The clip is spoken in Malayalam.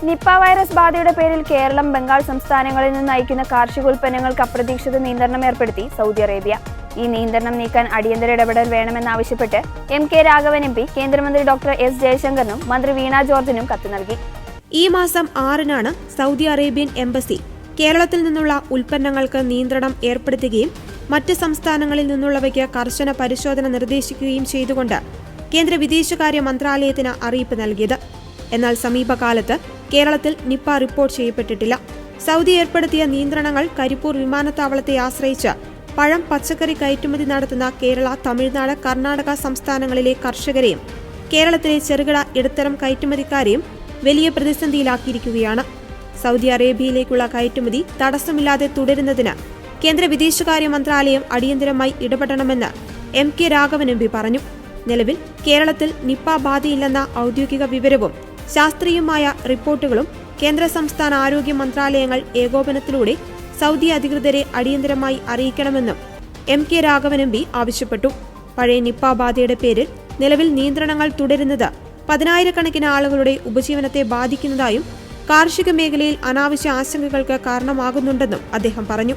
നിപ്പ വൈറസ് ബാധയുടെ പേരിൽ കേരളം, ബംഗാൾ സംസ്ഥാനങ്ങളിൽ നിന്ന് അയക്കുന്ന കാർഷികോൽപ്പന്നങ്ങൾക്ക് അപ്രതീക്ഷിത നിയന്ത്രണം ഏർപ്പെടുത്തി സൗദി അറേബ്യ. ഈ നിയന്ത്രണം നീക്കാൻ അടിയന്തര ഇടപെടൽ വേണമെന്നാവശ്യപ്പെട്ട് M K Raghavan M P കേന്ദ്രമന്ത്രി ഡോക്ടർ എസ് ജയശങ്കറിനും മന്ത്രി വീണ ജോർജിനും കത്ത് നൽകി. ഈ മാസം 6-നാണ് സൗദി അറേബ്യൻ എംബസി കേരളത്തിൽ നിന്നുള്ള ഉൽപ്പന്നങ്ങൾക്ക് നിയന്ത്രണം ഏർപ്പെടുത്തുകയും മറ്റ് സംസ്ഥാനങ്ങളിൽ നിന്നുള്ളവയ്ക്ക് കർശന പരിശോധന നിർദ്ദേശിക്കുകയും ചെയ്തുകൊണ്ട് കേന്ദ്ര വിദേശകാര്യ മന്ത്രാലയത്തിന് അറിയിപ്പ് നൽകിയത്. എന്നാൽ സമീപകാലത്ത് കേരളത്തിൽ നിപ്പ റിപ്പോർട്ട് ചെയ്യപ്പെട്ടിട്ടില്ല. സൗദി ഏർപ്പെടുത്തിയ നിയന്ത്രണങ്ങൾ കരിപ്പൂർ വിമാനത്താവളത്തെ ആശ്രയിച്ച് പഴം, പച്ചക്കറി കയറ്റുമതി നടത്തുന്ന കേരള, തമിഴ്നാട്, കർണാടക സംസ്ഥാനങ്ങളിലെ കർഷകരെയും കേരളത്തിലെ ചെറുകിട ഇടത്തരം കയറ്റുമതിക്കാരെയും വലിയ പ്രതിസന്ധിയിലാക്കിയിരിക്കുകയാണ്. സൗദി അറേബ്യയിലേക്കുള്ള കയറ്റുമതി തടസ്സമില്ലാതെ തുടരുന്നതിന് കേന്ദ്ര വിദേശകാര്യ മന്ത്രാലയം അടിയന്തരമായി ഇടപെടണമെന്ന് M K Raghavan M P പറഞ്ഞു. നിലവിൽ കേരളത്തിൽ നിപ്പ ബാധയില്ലെന്ന ഔദ്യോഗിക വിവരവും ശാസ്ത്രീയമായ റിപ്പോർട്ടുകളും കേന്ദ്ര സംസ്ഥാന ആരോഗ്യ മന്ത്രാലയങ്ങൾ ഏകോപനത്തിലൂടെ സൗദി അധികൃതരെ അടിയന്തരമായി അറിയിക്കണമെന്നും M K Raghavan M P ആവശ്യപ്പെട്ടു. പഴയ നിപ്പ ബാധയുടെ പേരിൽ നിലവിൽ നിയന്ത്രണങ്ങൾ തുടരുന്നത് 10,000-കണക്കിന് ആളുകളുടെ ഉപജീവനത്തെ ബാധിക്കുന്നതായും കാർഷിക മേഖലയിൽ അനാവശ്യ ആശങ്കകൾക്ക് കാരണമാകുന്നുണ്ടെന്നും അദ്ദേഹം പറഞ്ഞു.